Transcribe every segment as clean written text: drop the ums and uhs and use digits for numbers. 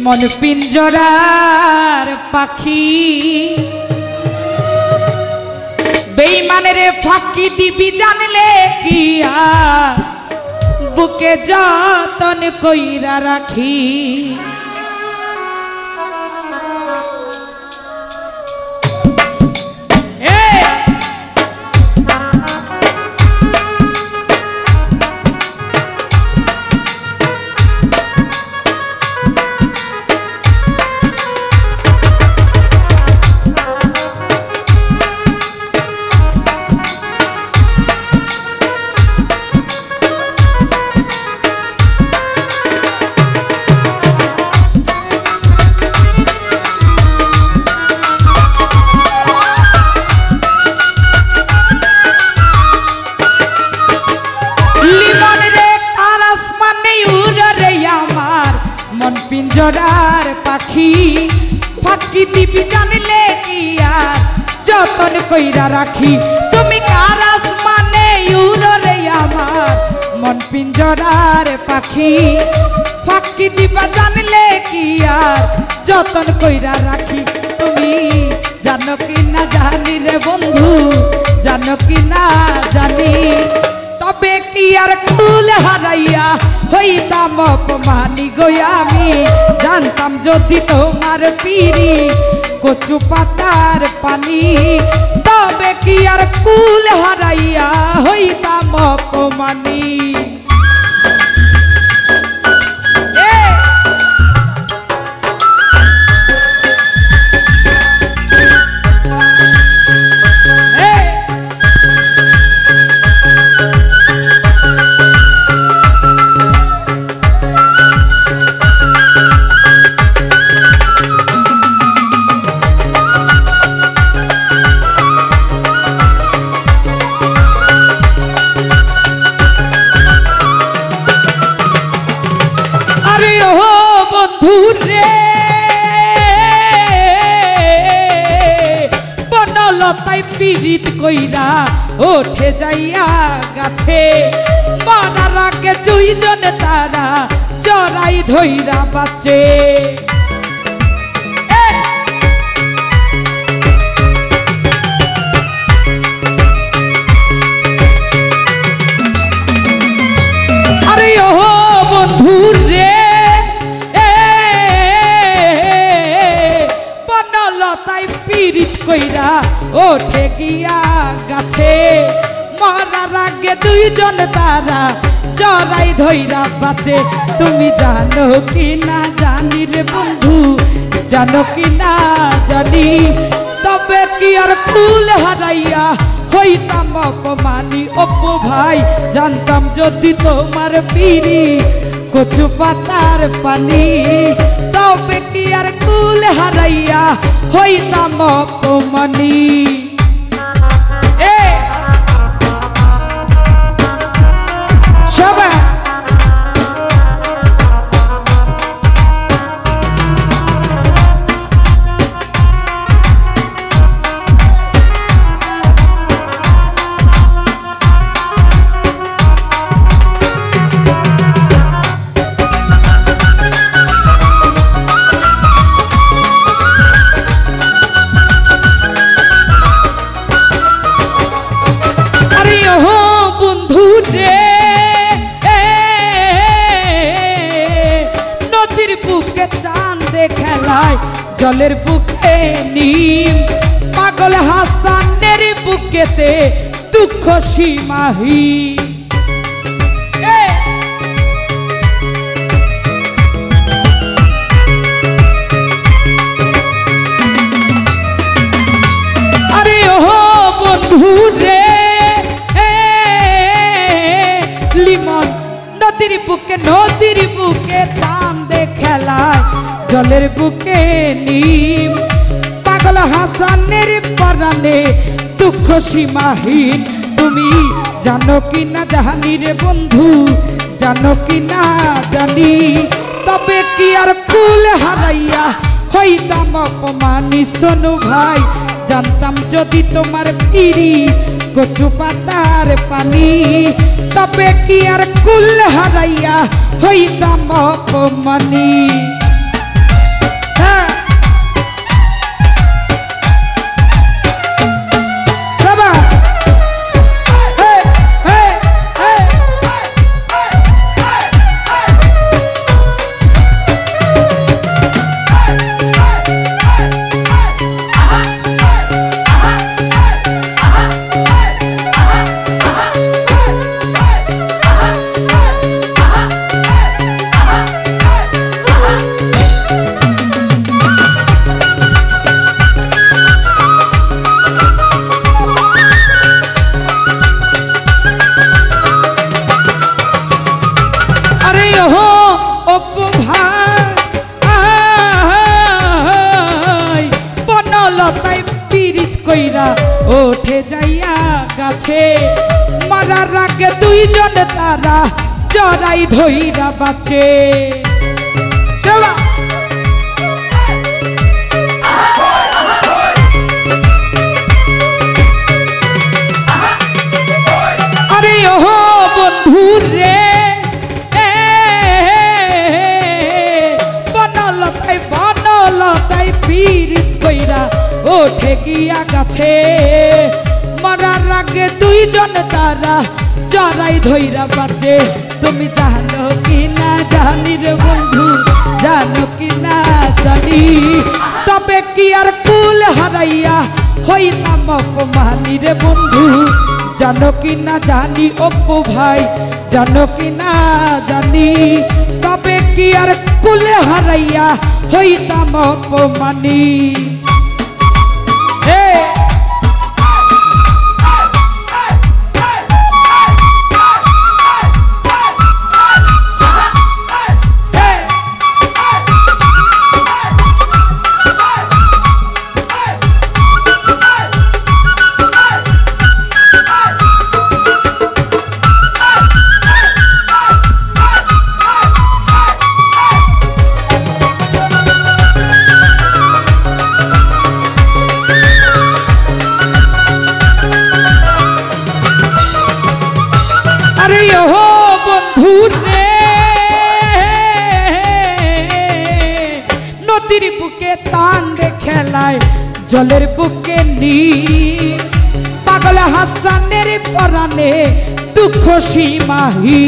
লিমন পিঞ্জরার পাখি বেঈমানের ফাঁকি দিবি জানলে কি আর বুকে যতন কইরা রাখি পিঞ্জরার পাখি ফাঁকি দিবি জানলে কি আর যতন কইরা রাখি তুমি কার আসমানে উড়রে আমার মন পিঞ্জরার পাখি ফাঁকি দিবা জানলে কি আর যতন কইরা রাখি তুমি জানো কি না জানি রে বন্ধু জানো কি না জানি তবে কি আর কুল হারাইয়া হইতাম অপমানি গো আমি জানতাম যদি তোমার পিরি কচু পাতার পানি তবে কি আর কুল হারাইয়া হইতাম অপমানি পীড়িত কইরা ওঠে যাইয়া গাছে মরার আগে দুইজন তারা জড়াই ধইরা বাঁচে আরে ও বন্ধু রে বনলতায় পীড়িত কইরা ওঠে গিয়া গাছে মরার আগে দুইজন তারা জড়াই ধইরা বাঁচে তুমি জানো কি না জানি রে বন্ধু জানো কি না জানি তবে কি আর ফুল হারাইয়া হইতাম অপমানি অপু ভাই জানতাম যদি তোমার পিরি কচু পাতার পানি তবে কি আর কুল হারাইয়া হইতাম অপমানি সবাই জলের বুকে নিম পাগল হাসানের বুকেতে দুঃখ সীমাহীন আরে ও বন্ধু রে লিমন নদীর বুকে চাঁদে খেলায় জলের বুকে নিম পাগল হাসানের পরাণে দুঃখ সীমাহীন তুমি জানো কি না জানি রে বন্ধু জানো কি না জানি তবে কি আর ফুল হারাইয়া হইতাম অপমানি সোনু ভাই জানতাম যদি তোমার পিরি কচু পাতার পানি তবে কি আর কুল হারাইয়া হইতাম অপমানি হ্যাঁ বাবা হে হে হে ওঠে যাইয়া গাছে মারার আগে দুইজন তারা জড়াই ধইরা বাঁচে আরে ও বন্ধু রে বনলতাই পীড়িত কইরা ওঠে গিয়া গাছে মরার আগে দুইজন তারা জড়াই ধইরা বাঁচে তুমি জানো কি না জানি রে বন্ধু জানো কি না জানি তবে কি আর কুল হারাইয়া হইলাম অপমানি রে বন্ধু জানো কি না জানি অপু ভাই জানো কি না জানি তবে কি আর কুল হারাইয়া হইতাম অপমানি নদীর বুকে টান দে খেলায় জলের বুকে নি পাগল হাসানের পরাণে দুঃখ সীমাহি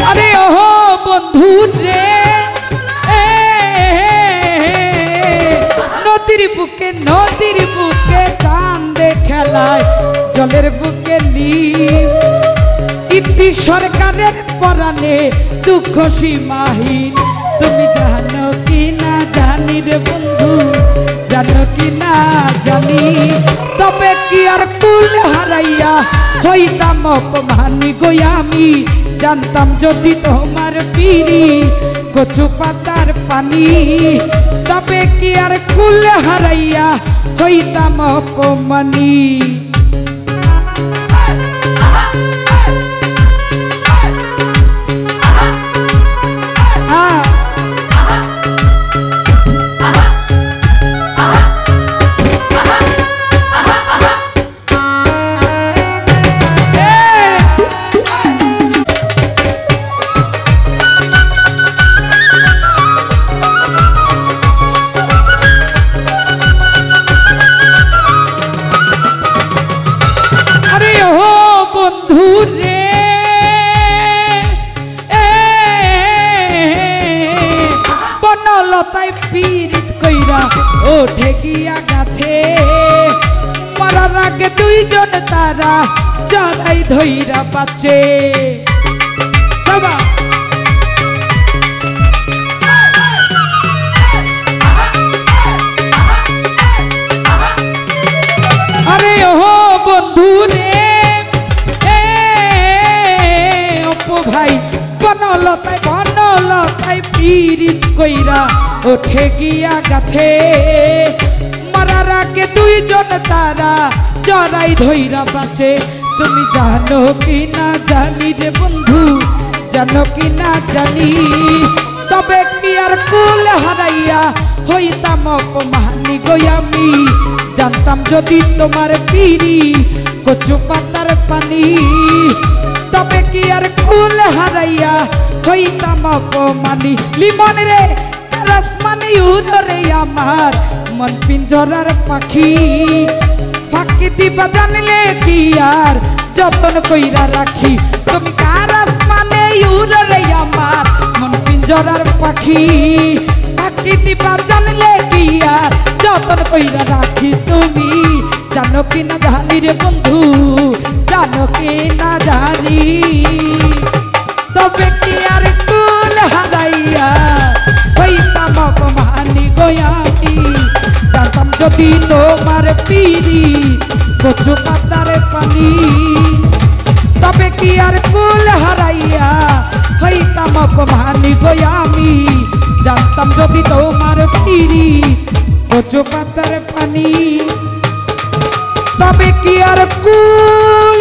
আরে ও বন্ধু রে নদীর বুকে টান দে খেলায় জলের বুকে নি ইতি সরকারের পরাণে দুঃখ সীমাহীন তুমি জানো কি না জানি রে বন্ধু জানো কি না জানি তবে কি আর কুল হারাইয়া হইতাম অপমানি গো আমি জানতাম যদি তোমার পিড়ি কচু পাতার পানি তবে কি আর কুল হারাইয়া হইতাম অপমানি পীড়িত কইরা ওঠে গিয়া গাছে মরার আগে দুইজন তারা জড়াই ধইরা বাঁচে আরে ও বন্ধু রে অপু ভাই বনলতাই পীড়িত কইরা ওঠে গিয়া গাছে মরার আগে দুইজন তারা জড়াই ধইরা বাঁচে তুমি জানো কি না জানি রে বন্ধু জানো কি না জানি তবে কি আর কুল হারাইয়া হইতাম অপমানি গো আমি জানতাম যদি তোমার পিরি কচু পাতার পানি তবে কি আর কুল হারাইয়া হইতাম অপমানি লিমন রে আসমানে উড়রে আমার মন পিঞ্জরার পাখি ফাঁকি দিবা জানলে কি আর যতন কইরা রাখি তুমি কার আসমানে উড়রে আমার মন পিঞ্জরার পাখি ফাঁকি দিবা জানলে কি আর যতন কইরা রাখি তুমি জানো কি না জানি রে বন্ধু জানো কি না জানি তবে কি আর কুল হারাইয়া হইতাম অপমানি গোয়ানি জানতাম যদি তোমার পিরি কচু পাতার পানি তবে কি আর কুল হারাইয়া হইতাম অপমানি গোয়ামি জানতাম যদি তোমার পিরি কচু পাতার পানি তবে কি আর কুল